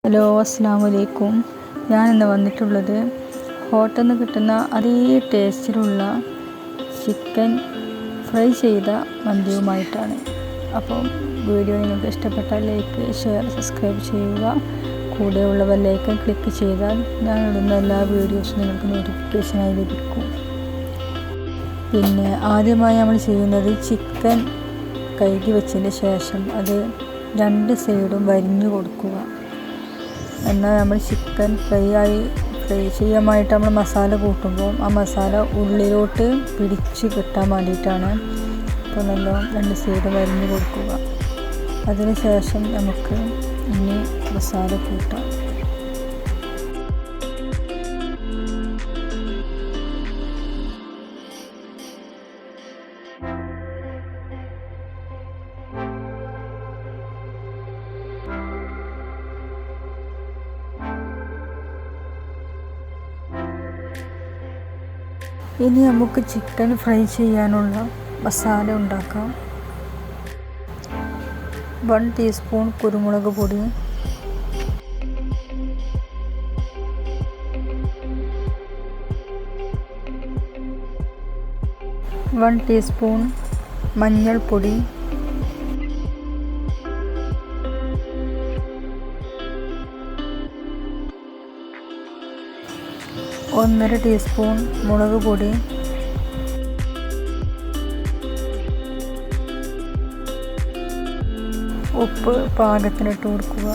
Hello, അസ്സലാമു അലൈക്കും. ഞാനിന്ന് വന്നിട്ടുള്ളത് ഹോട്ടലിൽ നിന്ന് കിട്ടുന്ന അതേ ടേസ്റ്റിലുള്ള ചിക്കൻ ഫ്രൈ ചെയ്ത മന്തിയുമായിട്ടാണ്. അപ്പം വീഡിയോ നിങ്ങൾക്ക് ഇഷ്ടപ്പെട്ടാൽ ലൈക്ക്, ഷെയർ, സബ്സ്ക്രൈബ് ചെയ്യുക. കൂടെയുള്ള ബെല്ലൈക്കൺ ക്ലിക്ക് ചെയ്താൽ ഞാൻ ഇടുന്ന എല്ലാ വീഡിയോസും നിങ്ങൾക്ക് നോട്ടിഫിക്കേഷനായി ലഭിക്കും. പിന്നെ ആദ്യമായി നമ്മൾ ചെയ്യുന്നത് ചിക്കൻ കഴുകി വെച്ചതിന് ശേഷം അത് രണ്ട് സൈഡും വരിഞ്ഞു കൊടുക്കുക. എന്നാൽ നമ്മൾ ചിക്കൻ ഫ്രൈ ചെയ്യാനായിട്ട് നമ്മൾ മസാല കൂട്ടുമ്പോൾ ആ മസാല ഉള്ളിലോട്ട് പിടിച്ച് കിട്ടാൻ വേണ്ടിയിട്ടാണ്. അപ്പോൾ നല്ലോണം രണ്ട് സൈഡ് വരിഞ്ഞ് കൊടുക്കുക. അതിന് ശേഷം നമുക്ക് ഇനി മസാല കൂട്ടാം. ഇനി നമുക്ക് ചിക്കൻ ഫ്രൈ ചെയ്യാനുള്ള മസാല ഉണ്ടാക്കാം. 1 ടീസ്പൂൺ കുരുമുളക് പൊടി, 1 ടീസ്പൂൺ മഞ്ഞൾപ്പൊടി, 1.5 ടീസ്പൂൺ മുളക് പൊടി, ഉപ്പ് പാകത്തിനിട്ട് കൊടുക്കുക.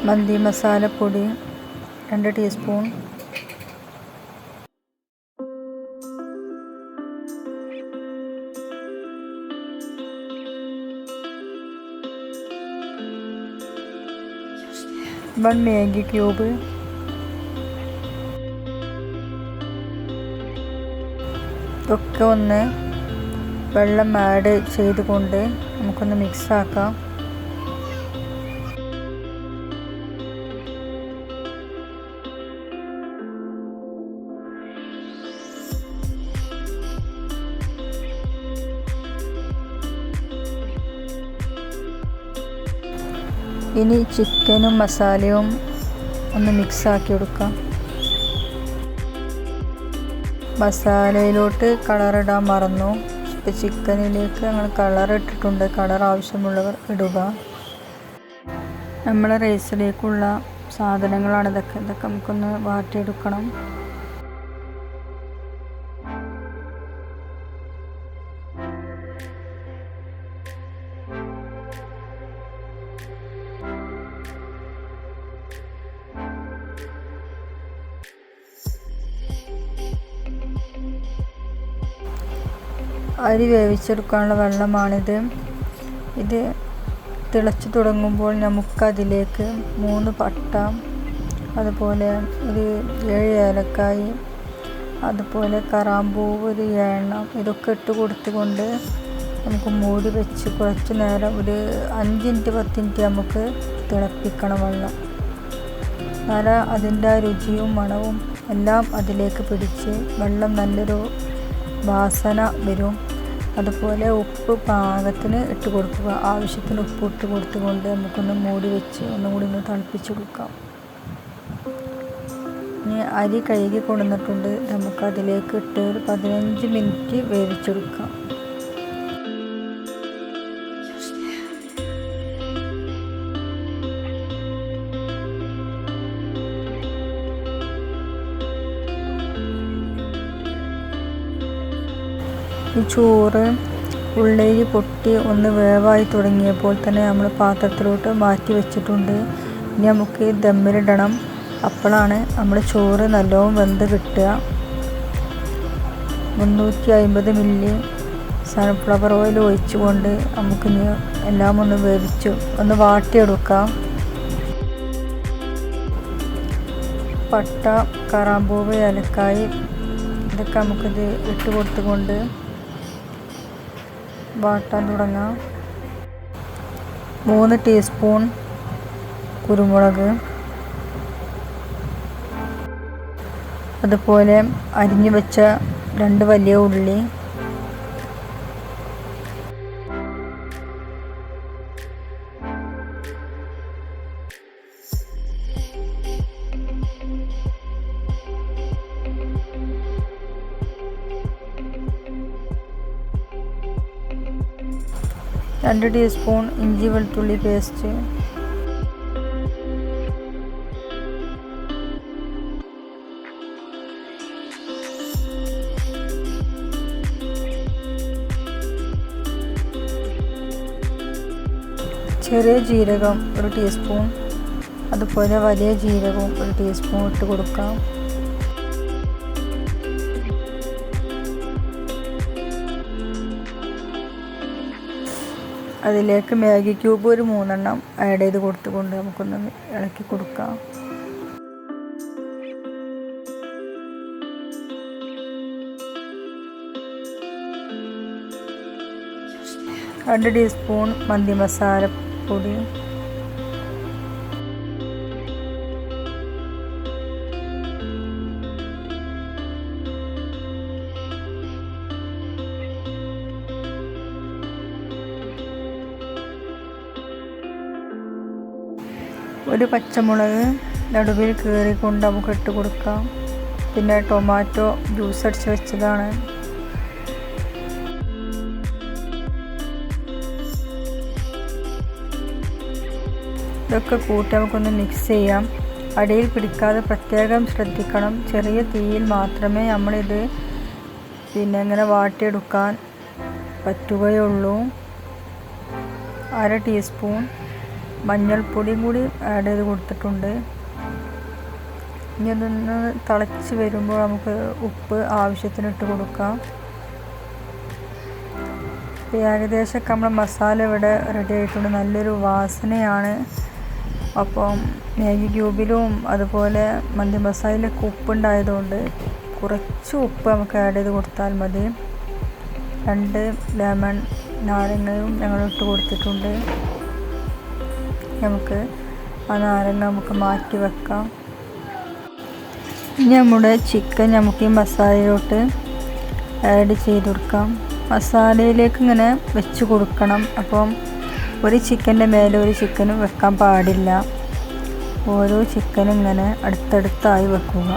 മന്തി മസാലപ്പൊടി 2 ടീസ്പൂൺ, മാഗി ക്യൂബ്, ഇതൊക്കെ ഒന്ന് വെള്ളം ആഡ് ചെയ്തുകൊണ്ട് നമുക്കൊന്ന് മിക്സ് ആക്കാം. ഇനി ചിക്കനും മസാലയും ഒന്ന് മിക്സാക്കി കൊടുക്കാം. മസാലയിലോട്ട് കളറിടാൻ മറന്നു. ഇപ്പോൾ ചിക്കനിലേക്ക് ഞങ്ങൾ കളർ ഇട്ടിട്ടുണ്ട്. കളർ ആവശ്യമുള്ളവർ ഇടുക. നമ്മളെ റൈസിലേക്കുള്ള സാധനങ്ങളാണ് ഇതൊക്കെ നമുക്കൊന്ന് വാട്ടിയെടുക്കണം. അരി വേവിച്ചെടുക്കാനുള്ള വെള്ളമാണിത്. ഇത് തിളച്ച് തുടങ്ങുമ്പോൾ നമുക്കതിലേക്ക് 3 പട്ട, അതുപോലെ ഒരു 7 ഏലക്കായ്, അതുപോലെ കറാമ്പൂവ്, ഒരു എണ്ണം, ഇതൊക്കെ ഇട്ട് കൊടുത്തുകൊണ്ട് നമുക്ക് മൂടി വെച്ച് കുറച്ച് നേരം ഒരു 5 മിനിറ്റ് 10 മിനിറ്റ് നമുക്ക് തിളപ്പിക്കണം വെള്ളം. നല്ല അതിൻ്റെ രുചിയും മണവും എല്ലാം അതിലേക്ക് പിടിച്ച് വെള്ളം നല്ലൊരു വാസന വരും. അതുപോലെ ഉപ്പ് പാകത്തിന് ഇട്ട് കൊടുക്കുക. ആവശ്യത്തിന് ഉപ്പ് ഇട്ട് കൊടുത്തുകൊണ്ട് നമുക്കൊന്ന് മൂടി വെച്ച് ഒന്നും കൂടി ഒന്ന് തിളപ്പിച്ചെടുക്കാം. ഇനി അരി കഴുകി കൊണ്ടുവന്നിട്ടുണ്ട്. നമുക്കതിലേക്ക് ഇട്ട് ഒരു 15 മിനിറ്റ് വേവിച്ചെടുക്കാം. ഈ ചോറ് ഉള്ളരി പൊട്ടി ഒന്ന് വേവായി തുടങ്ങിയപ്പോൾ തന്നെ നമ്മൾ പാത്രത്തിലോട്ട് മാറ്റി വെച്ചിട്ടുണ്ട്. ഇനി നമുക്ക് ദമ്മിലിടണം. അപ്പോഴാണ് നമ്മൾ ചോറ് നല്ലോണം വെന്ത് കിട്ടുക. 350 മില്ലി സൺഫ്ലവർ ഓയിൽ ഒഴിച്ചുകൊണ്ട് നമുക്കിനി എല്ലാം ഒന്ന് വാട്ടിയെടുക്കാം. പട്ട, കറാമ്പൂവ്, ഏലക്കായ് ഇതൊക്കെ നമുക്കിത് ഇട്ട് കൊടുത്തുകൊണ്ട് വാട്ടാൻ തുടങ്ങാം. 3 ടീസ്പൂൺ കുരുമുളക്, അതുപോലെ അരിഞ്ഞു വെച്ച 2 വലിയ ഉള്ളി, രണ്ട് ടീസ്പൂൺ ഇഞ്ചി വെളുത്തുള്ളി പേസ്റ്റ്, ചെറിയ ജീരകം 1 ടീസ്പൂൺ, അതുപോലെ വലിയ ജീരകവും 1 ടീസ്പൂൺ ഇട്ട് കൊടുക്കാം. അതിലേക്ക് മാഗി ക്യൂബ് ഒരു 3 എണ്ണം ആഡ് ചെയ്ത് കൊടുത്തുകൊണ്ട് നമുക്കൊന്ന് ഇളക്കി കൊടുക്കാം. രണ്ട് ടീസ്പൂൺ മന്തി മസാലപ്പൊടി, ഒരു പച്ചമുളക് നടുവിൽ കീറിക്കൊണ്ട് നമുക്ക് ഇട്ട് കൊടുക്കാം. പിന്നെ ടൊമാറ്റോ ജ്യൂസ് അടിച്ച് വെച്ചതാണ്. ഇതൊക്കെ കൂട്ടി നമുക്കൊന്ന് മിക്സ് ചെയ്യാം. അടിയിൽ പിടിക്കാതെ പ്രത്യേകം ശ്രദ്ധിക്കണം. ചെറിയ തീയിൽ മാത്രമേ നമ്മളിത് ഇങ്ങനെ വാട്ടിയെടുക്കാൻ പറ്റുകയുള്ളൂ. 1/2 ടീസ്പൂൺ മഞ്ഞൾപ്പൊടിയും കൂടി ആഡ് ചെയ്ത് കൊടുത്തിട്ടുണ്ട്. ഇനി അതൊന്ന് തിളച്ച് വരുമ്പോൾ നമുക്ക് ഉപ്പ് ആവശ്യത്തിന് ഇട്ട് കൊടുക്കാം. ഏകദേശമൊക്കെ നമ്മൾ മസാല ഇവിടെ റെഡി ആയിട്ടുണ്ട്. നല്ലൊരു വാസനയാണ്. അപ്പം മാഗി ക്യൂബിലും അതുപോലെ മന്തി മസാലയിലൊക്കെ ഉപ്പുണ്ടായതുകൊണ്ട് കുറച്ച് ഉപ്പ് നമുക്ക് ആഡ് ചെയ്ത് കൊടുത്താൽ മതി. 2 ലെമൺ നാരങ്ങയും ഞങ്ങൾ ഇട്ട് കൊടുത്തിട്ടുണ്ട്. നമുക്ക് ആ നാരങ്ങ നമുക്ക് മാറ്റി വെക്കാം. ഇനി നമ്മുടെ ചിക്കൻ നമുക്ക് ഈ മസാലയിലോട്ട് ആഡ് ചെയ്ത് കൊടുക്കാം. മസാലയിലേക്ക് ഇങ്ങനെ വെച്ച് കൊടുക്കണം. അപ്പം ഒരു ചിക്കൻ്റെ മേലെ ഒരു ചിക്കനും വെക്കാൻ പാടില്ല. ഓരോ ചിക്കനും ഇങ്ങനെ അടുത്തടുത്തായി വെക്കുക.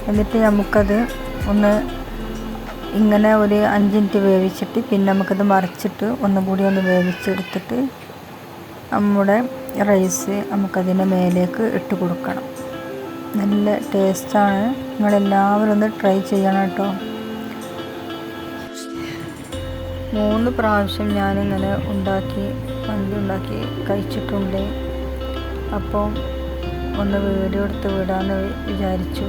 എന്നിട്ട് നമുക്കത് ഒന്ന് ഇങ്ങനെ ഒരു 5 മിനിറ്റ് വേവിച്ചിട്ട് പിന്നെ നമുക്കത് മറിച്ചിട്ട് ഒന്നും കൂടി ഒന്ന് വേവിച്ചെടുത്തിട്ട് നമ്മുടെ റൈസ് നമുക്കതിൻ്റെ മേലേക്ക് ഇട്ട് കൊടുക്കണം. നല്ല ടേസ്റ്റാണ്. നിങ്ങളെല്ലാവരും ഒന്ന് ട്രൈ ചെയ്യണം കേട്ടോ. 3 പ്രാവശ്യം ഞാനിങ്ങനെ മന്തി ഉണ്ടാക്കി കഴിച്ചിട്ടുണ്ട്. അപ്പോൾ ഒന്ന് വീഡിയോ എടുത്ത് വിടാമെന്ന് വിചാരിച്ചു.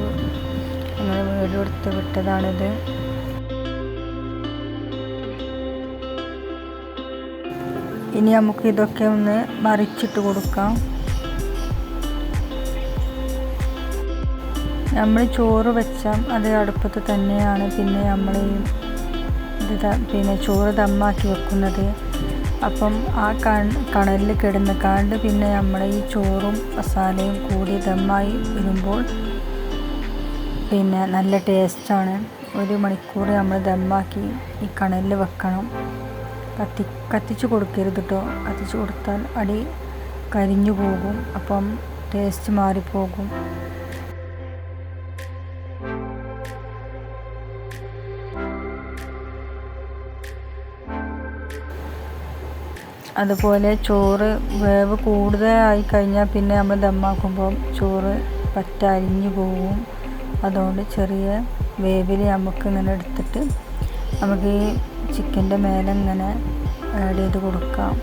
അങ്ങനെ വീഡിയോ എടുത്ത് വിട്ടതാണിത്. ഇനി നമുക്ക് ഇതൊക്കെ ഒന്ന് മറിച്ചിട്ട് കൊടുക്കാം. നമ്മൾ ചോറ് വെച്ചാൽ അത് അടുപ്പത്ത് തന്നെയാണ് പിന്നെ നമ്മൾ ചോറ് ദമ്മാക്കി വെക്കുന്നത്. അപ്പം ആ കണലിൽ കിടന്നിക്കാണ്ട് പിന്നെ നമ്മൾ ഈ ചോറും മസാലയും കൂടി ദമ്മായി വരുമ്പോൾ പിന്നെ നല്ല ടേസ്റ്റാണ്. 1 മണിക്കൂർ നമ്മൾ ദമ്മാക്കി ഈ കണലിൽ വെക്കണം. കത്തിച്ച് കൊടുക്കരുത് കേട്ടോ. കത്തിച്ച് കൊടുത്താൽ അടി കരിഞ്ഞു പോകും. അപ്പം ടേസ്റ്റ് മാറിപ്പോകും. അതുപോലെ ചോറ് വേവ് കൂടുതലായി കഴിഞ്ഞാൽ പിന്നെ നമ്മൾ ദമ്മാക്കുമ്പോൾ ചോറ് പറ്റ അരിഞ്ഞു പോകും. അതുകൊണ്ട് ചെറിയ വേവിൽ നമുക്ക് ഇങ്ങനെ എടുത്തിട്ട് നമുക്ക് ഈ ചിക്കൻ്റെ മേലെ ഇങ്ങനെ ആഡ് ചെയ്ത് കൊടുക്കാം.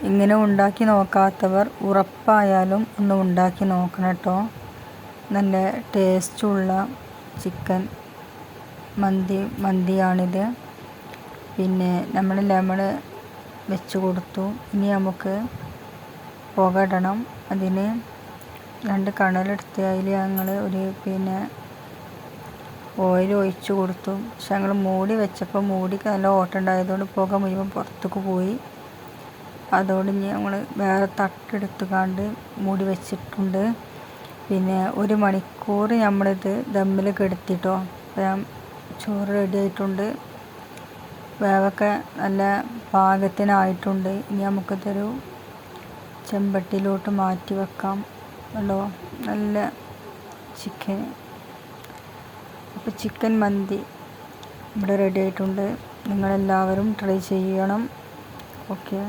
ഇങ്ങനെ ഉണ്ടാക്കി നോക്കാത്തവർ ഉറപ്പായാലും ഒന്ന് ഉണ്ടാക്കി നോക്കണം കേട്ടോ. നല്ല ടേസ്റ്റുള്ള ചിക്കൻ മന്തിയാണിത്. പിന്നെ നമ്മൾ ലെമൺ വെച്ച് കൊടുത്തു. ഇനി നമുക്ക് പുക ഇടണം. അതിന് 2 കണലെടുത്ത് അതിൽ ഞങ്ങൾ ഓയിൽ ഒഴിച്ച് കൊടുത്തു. പക്ഷെ ഞങ്ങൾ മൂടി വെച്ചപ്പോൾ മൂടിക്ക് നല്ല ഓട്ടമുണ്ടായതുകൊണ്ട് പുക മുഴുവൻ പുറത്തേക്ക് പോയി. അതുകൊണ്ട് ഇനി ഞങ്ങൾ വേറെ തട്ടെടുത്തുകൊണ്ട് മൂടി വെച്ചിട്ടുണ്ട്. പിന്നെ 1 മണിക്കൂർ നമ്മളിത് ദമ്മിൽ കെടുത്തിട്ടോ. അപ്പോൾ ചോറ് റെഡി ആയിട്ടുണ്ട്. വേവൊക്കെ നല്ല പാകത്തിനായിട്ടുണ്ട്. ഇനി നമുക്കിതൊരു ചെമ്പട്ടിയിലോട്ട് മാറ്റി വെക്കാം. നല്ല ചിക്കൻ. അപ്പോൾ ചിക്കൻ മന്തി ഇവിടെ റെഡി ആയിട്ടുണ്ട്. നിങ്ങളെല്ലാവരും ട്രൈ ചെയ്യണം. ഓക്കെ.